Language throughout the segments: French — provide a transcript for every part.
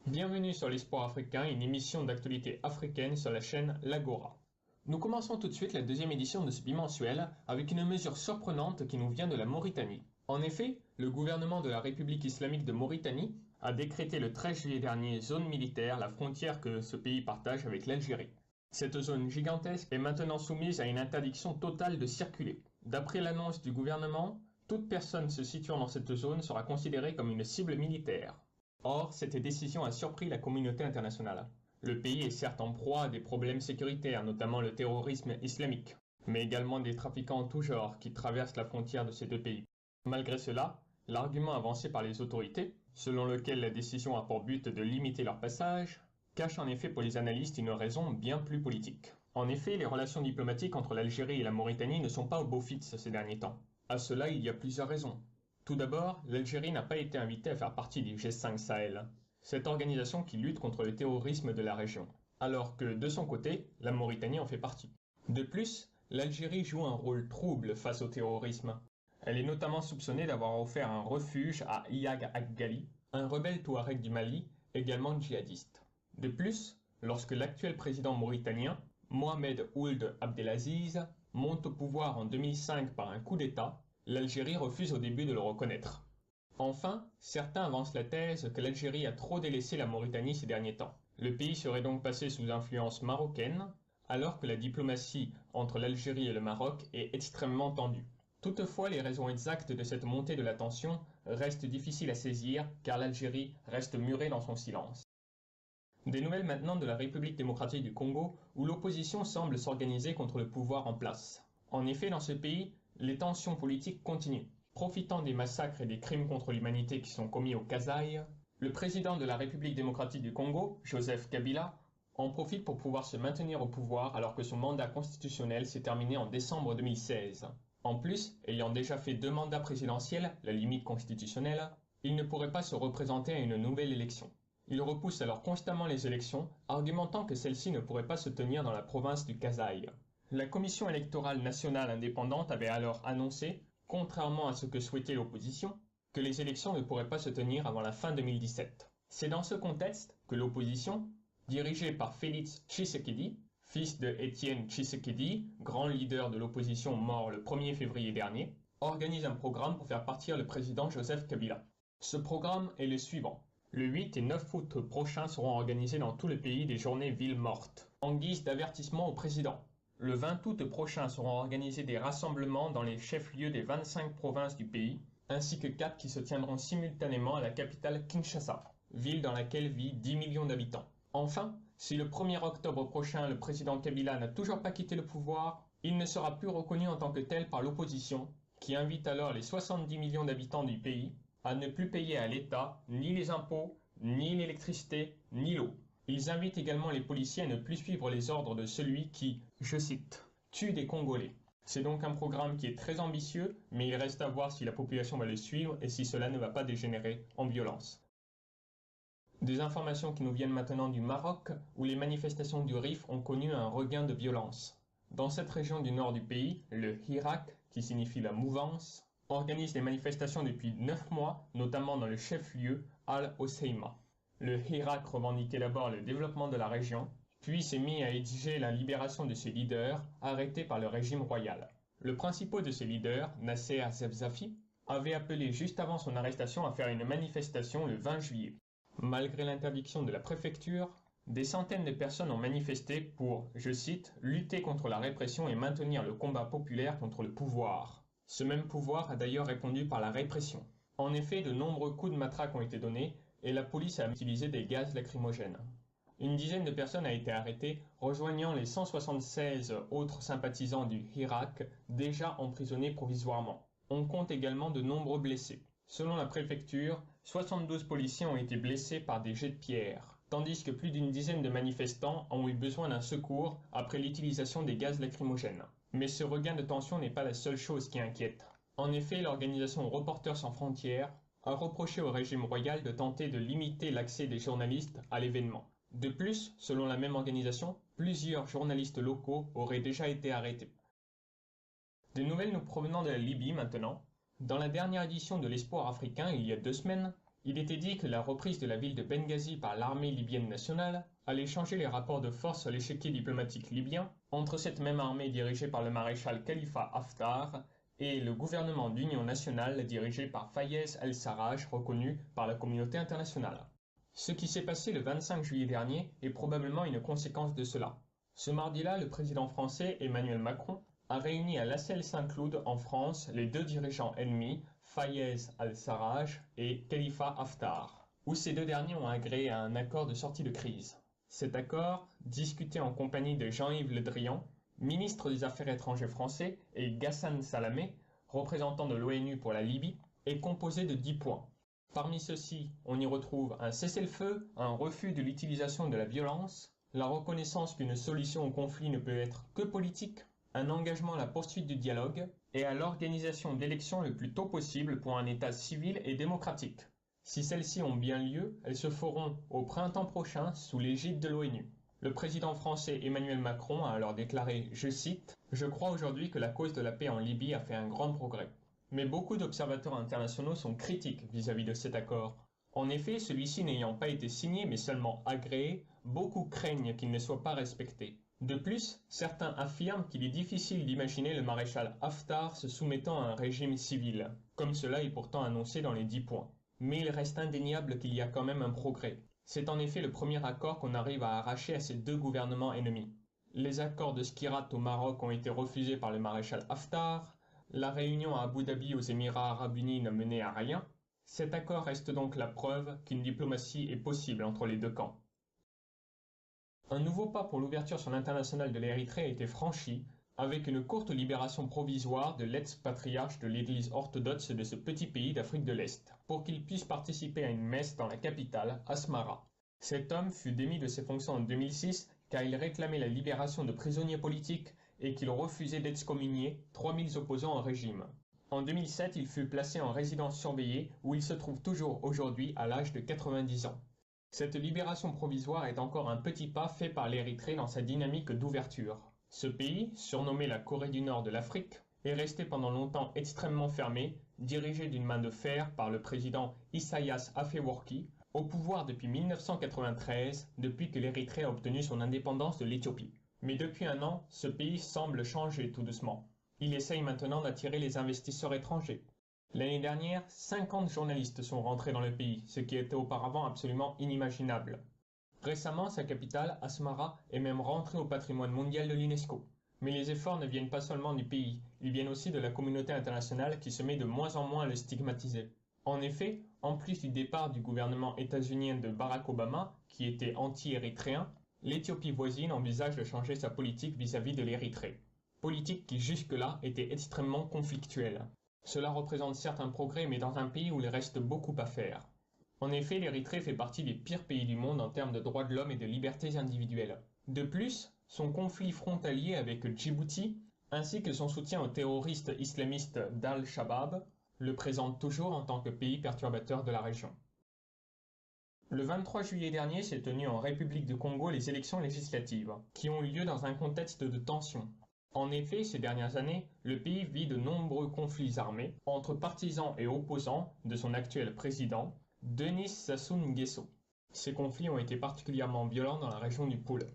Bienvenue sur l'Espoir africain, une émission d'actualité africaine sur la chaîne L'Agora. Nous commençons tout de suite la deuxième édition de ce bimensuel avec une mesure surprenante qui nous vient de la Mauritanie. En effet, le gouvernement de la République islamique de Mauritanie a décrété le 13 juillet dernier zone militaire, la frontière que ce pays partage avec l'Algérie. Cette zone gigantesque est maintenant soumise à une interdiction totale de circuler. D'après l'annonce du gouvernement, toute personne se situant dans cette zone sera considérée comme une cible militaire. Or, cette décision a surpris la communauté internationale. Le pays est certes en proie à des problèmes sécuritaires, notamment le terrorisme islamique, mais également des trafiquants en tout genre qui traversent la frontière de ces deux pays. Malgré cela, l'argument avancé par les autorités, selon lequel la décision a pour but de limiter leur passage, cache en effet pour les analystes une raison bien plus politique. En effet, les relations diplomatiques entre l'Algérie et la Mauritanie ne sont pas au beau fixe ces derniers temps. À cela, il y a plusieurs raisons. Tout d'abord, l'Algérie n'a pas été invitée à faire partie du G5 Sahel, cette organisation qui lutte contre le terrorisme de la région, alors que, de son côté, la Mauritanie en fait partie. De plus, l'Algérie joue un rôle trouble face au terrorisme. Elle est notamment soupçonnée d'avoir offert un refuge à Iyad Ag-Ghali, un rebelle touareg du Mali, également djihadiste. De plus, lorsque l'actuel président mauritanien, Mohamed Ould Abdelaziz, monte au pouvoir en 2005 par un coup d'État, l'Algérie refuse au début de le reconnaître. Enfin, certains avancent la thèse que l'Algérie a trop délaissé la Mauritanie ces derniers temps. Le pays serait donc passé sous influence marocaine, alors que la diplomatie entre l'Algérie et le Maroc est extrêmement tendue. Toutefois, les raisons exactes de cette montée de la tension restent difficiles à saisir, car l'Algérie reste murée dans son silence. Des nouvelles maintenant de la République démocratique du Congo, où l'opposition semble s'organiser contre le pouvoir en place. En effet, dans ce pays, les tensions politiques continuent. Profitant des massacres et des crimes contre l'humanité qui sont commis au Kasaï, le président de la République démocratique du Congo, Joseph Kabila, en profite pour pouvoir se maintenir au pouvoir alors que son mandat constitutionnel s'est terminé en décembre 2016. En plus, ayant déjà fait 2 mandats présidentiels, la limite constitutionnelle, il ne pourrait pas se représenter à une nouvelle élection. Il repousse alors constamment les élections, argumentant que celles-ci ne pourraient pas se tenir dans la province du Kasaï. La Commission électorale nationale indépendante avait alors annoncé, contrairement à ce que souhaitait l'opposition, que les élections ne pourraient pas se tenir avant la fin 2017. C'est dans ce contexte que l'opposition, dirigée par Félix Tshisekedi, fils de Étienne Tshisekedi, grand leader de l'opposition mort le 1er février dernier, organise un programme pour faire partir le président Joseph Kabila. Ce programme est le suivant. Le 8 et 9 août prochains seront organisées dans tout le pays des journées villes mortes, en guise d'avertissement au président. Le 20 août prochain seront organisés des rassemblements dans les chefs-lieux des 25 provinces du pays, ainsi que 4 qui se tiendront simultanément à la capitale Kinshasa, ville dans laquelle vit 10 millions d'habitants. Enfin, si le 1er octobre prochain le président Kabila n'a toujours pas quitté le pouvoir, il ne sera plus reconnu en tant que tel par l'opposition, qui invite alors les 70 millions d'habitants du pays à ne plus payer à l'État ni les impôts, ni l'électricité, ni l'eau. Ils invitent également les policiers à ne plus suivre les ordres de celui qui, je cite, « tue des Congolais ». C'est donc un programme qui est très ambitieux, mais il reste à voir si la population va le suivre et si cela ne va pas dégénérer en violence. Des informations qui nous viennent maintenant du Maroc, où les manifestations du Rif ont connu un regain de violence. Dans cette région du nord du pays, le Hirak, qui signifie la mouvance, organise des manifestations depuis 9 mois, notamment dans le chef-lieu Al-Hoceima. Le Hirak revendiquait d'abord le développement de la région, puis s'est mis à exiger la libération de ses leaders, arrêtés par le régime royal. Le principal de ces leaders, Nasser Zebzafi, avait appelé juste avant son arrestation à faire une manifestation le 20 juillet. Malgré l'interdiction de la préfecture, des centaines de personnes ont manifesté pour, je cite, « lutter contre la répression et maintenir le combat populaire contre le pouvoir ». Ce même pouvoir a d'ailleurs répondu par la répression. En effet, de nombreux coups de matraque ont été donnés, et la police a utilisé des gaz lacrymogènes. Une dizaine de personnes a été arrêtées, rejoignant les 176 autres sympathisants du Hirak déjà emprisonnés provisoirement. On compte également de nombreux blessés. Selon la préfecture, 72 policiers ont été blessés par des jets de pierre, tandis que plus d'une dizaine de manifestants ont eu besoin d'un secours après l'utilisation des gaz lacrymogènes. Mais ce regain de tension n'est pas la seule chose qui inquiète. En effet, l'organisation Reporters sans frontières a reproché au régime royal de tenter de limiter l'accès des journalistes à l'événement. De plus, selon la même organisation, plusieurs journalistes locaux auraient déjà été arrêtés. De nouvelles nous provenant de la Libye maintenant. Dans la dernière édition de l'Espoir africain, il y a 2 semaines, Il était dit que la reprise de la ville de Benghazi par l'armée libyenne nationale allait changer les rapports de force sur l'échiquier diplomatique libyen entre cette même armée dirigée par le maréchal Khalifa Haftar et le gouvernement d'union nationale dirigé par Fayez al-Sarraj, reconnu par la communauté internationale. Ce qui s'est passé le 25 juillet dernier est probablement une conséquence de cela. Ce mardi-là, le président français Emmanuel Macron a réuni à Lasselles-Saint-Cloud en France les deux dirigeants ennemis, Fayez al-Sarraj et Khalifa Haftar, où ces deux derniers ont agréé à un accord de sortie de crise. Cet accord, discuté en compagnie de Jean-Yves Le Drian, ministre des Affaires étrangères français, et Ghassan Salamé, représentant de l'ONU pour la Libye, est composé de 10 points. Parmi ceux-ci, on y retrouve un cessez-le-feu, un refus de l'utilisation de la violence, la reconnaissance qu'une solution au conflit ne peut être que politique, un engagement à la poursuite du dialogue et à l'organisation d'élections le plus tôt possible pour un État civil et démocratique. Si celles-ci ont bien lieu, elles se feront au printemps prochain sous l'égide de l'ONU. Le président français Emmanuel Macron a alors déclaré, je cite, « Je crois aujourd'hui que la cause de la paix en Libye a fait un grand progrès. » Mais beaucoup d'observateurs internationaux sont critiques vis-à-vis de cet accord. En effet, celui-ci n'ayant pas été signé mais seulement agréé, beaucoup craignent qu'il ne soit pas respecté. De plus, certains affirment qu'il est difficile d'imaginer le maréchal Haftar se soumettant à un régime civil, comme cela est pourtant annoncé dans les 10 points. Mais il reste indéniable qu'il y a quand même un progrès. C'est en effet le premier accord qu'on arrive à arracher à ces deux gouvernements ennemis. Les accords de Skhirat au Maroc ont été refusés par le maréchal Haftar, la réunion à Abu Dhabi aux Émirats arabes unis n'a mené à rien. Cet accord reste donc la preuve qu'une diplomatie est possible entre les deux camps. Un nouveau pas pour l'ouverture sur l'international de l'Érythrée a été franchi avec une courte libération provisoire de l'ex-patriarche de l'Église orthodoxe de ce petit pays d'Afrique de l'Est, pour qu'il puisse participer à une messe dans la capitale, Asmara. Cet homme fut démis de ses fonctions en 2006 car il réclamait la libération de prisonniers politiques et qu'il refusait d'excommunier 3000 opposants au régime. En 2007, il fut placé en résidence surveillée où il se trouve toujours aujourd'hui à l'âge de 90 ans. Cette libération provisoire est encore un petit pas fait par l'Érythrée dans sa dynamique d'ouverture. Ce pays, surnommé la Corée du Nord de l'Afrique, est resté pendant longtemps extrêmement fermé, dirigé d'une main de fer par le président Isaias Afewerki, au pouvoir depuis 1993, depuis que l'Érythrée a obtenu son indépendance de l'Éthiopie. Mais depuis un an, ce pays semble changer tout doucement. Il essaye maintenant d'attirer les investisseurs étrangers. L'année dernière, 50 journalistes sont rentrés dans le pays, ce qui était auparavant absolument inimaginable. Récemment, sa capitale, Asmara, est même rentrée au patrimoine mondial de l'UNESCO. Mais les efforts ne viennent pas seulement du pays, ils viennent aussi de la communauté internationale qui se met de moins en moins à le stigmatiser. En effet, en plus du départ du gouvernement états-unien de Barack Obama, qui était anti-érythréen, l'Éthiopie voisine envisage de changer sa politique vis-à-vis de l'Érythrée. Politique qui jusque-là était extrêmement conflictuelle. Cela représente certes un progrès, mais dans un pays où il reste beaucoup à faire. En effet, l'Érythrée fait partie des pires pays du monde en termes de droits de l'homme et de libertés individuelles. De plus, son conflit frontalier avec Djibouti, ainsi que son soutien aux terroristes islamistes d'Al-Shabaab, le présente toujours en tant que pays perturbateur de la région. Le 23 juillet dernier s'est tenu en République du Congo les élections législatives, qui ont eu lieu dans un contexte de tension. En effet, ces dernières années, le pays vit de nombreux conflits armés entre partisans et opposants de son actuel président, Denis Sassou Nguesso. Ces conflits ont été particulièrement violents dans la région du Pôle.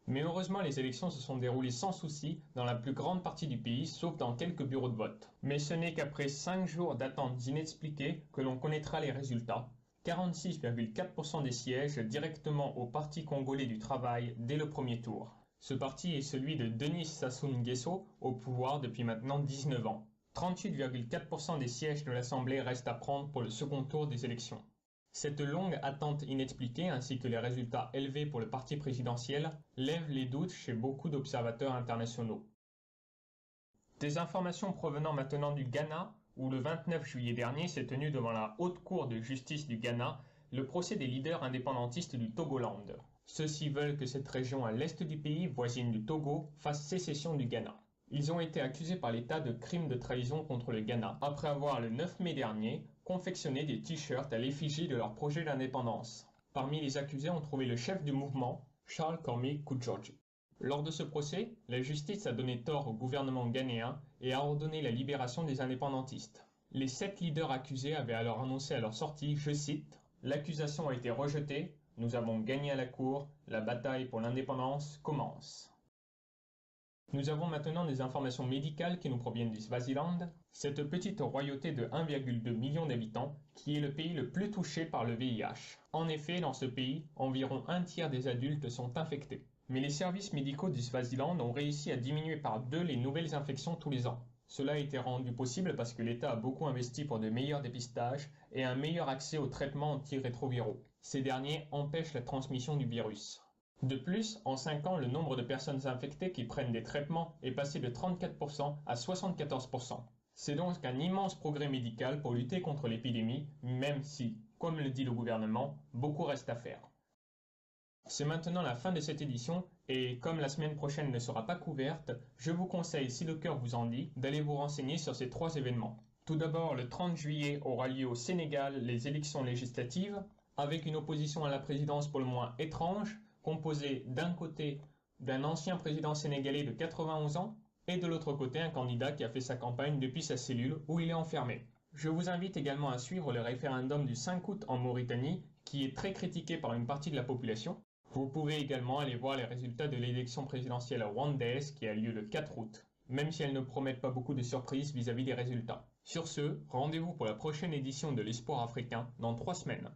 Mais heureusement, les élections se sont déroulées sans souci dans la plus grande partie du pays, sauf dans quelques bureaux de vote. Mais ce n'est qu'après 5 jours d'attente inexpliquée que l'on connaîtra les résultats. 46,4% des sièges directement au Parti congolais du travail dès le premier tour. Ce parti est celui de Denis Sassou Nguesso, au pouvoir depuis maintenant 19 ans. 38,4% des sièges de l'Assemblée restent à prendre pour le second tour des élections. Cette longue attente inexpliquée ainsi que les résultats élevés pour le parti présidentiel lèvent les doutes chez beaucoup d'observateurs internationaux. Des informations provenant maintenant du Ghana, où le 29 juillet dernier s'est tenu devant la Haute Cour de justice du Ghana le procès des leaders indépendantistes du Togoland. Ceux-ci veulent que cette région à l'est du pays, voisine du Togo, fasse sécession du Ghana. Ils ont été accusés par l'État de crimes de trahison contre le Ghana, après avoir le 9 mai dernier confectionné des t-shirts à l'effigie de leur projet d'indépendance. Parmi les accusés, on trouvait le chef du mouvement, Charles Kormi Kudjordji. Lors de ce procès, la justice a donné tort au gouvernement ghanéen et a ordonné la libération des indépendantistes. Les 7 leaders accusés avaient alors annoncé à leur sortie, je cite, L'accusation a été rejetée, nous avons gagné à la cour, la bataille pour l'indépendance commence. Nous avons maintenant des informations médicales qui nous proviennent du Swaziland, cette petite royauté de 1,2 million d'habitants qui est le pays le plus touché par le VIH. En effet, dans ce pays, environ un tiers des adultes sont infectés. Mais les services médicaux du Swaziland ont réussi à diminuer par 2 les nouvelles infections tous les ans. Cela a été rendu possible parce que l'État a beaucoup investi pour de meilleurs dépistages et un meilleur accès aux traitements antirétroviraux. Ces derniers empêchent la transmission du virus. De plus, en 5 ans, le nombre de personnes infectées qui prennent des traitements est passé de 34% à 74%. C'est donc un immense progrès médical pour lutter contre l'épidémie, même si, comme le dit le gouvernement, beaucoup reste à faire. C'est maintenant la fin de cette édition et comme la semaine prochaine ne sera pas couverte, je vous conseille, si le cœur vous en dit, d'aller vous renseigner sur ces 3 événements. Tout d'abord, le 30 juillet aura lieu au Sénégal les élections législatives, avec une opposition à la présidence pour le moins étrange, composée d'un côté d'un ancien président sénégalais de 91 ans et de l'autre côté un candidat qui a fait sa campagne depuis sa cellule où il est enfermé. Je vous invite également à suivre le référendum du 5 août en Mauritanie qui est très critiqué par une partie de la population. Vous pouvez également aller voir les résultats de l'élection présidentielle rwandaise qui a lieu le 4 août, même si elles ne promettent pas beaucoup de surprises vis-à-vis des résultats. Sur ce, rendez-vous pour la prochaine édition de l'Espoir africain dans 3 semaines.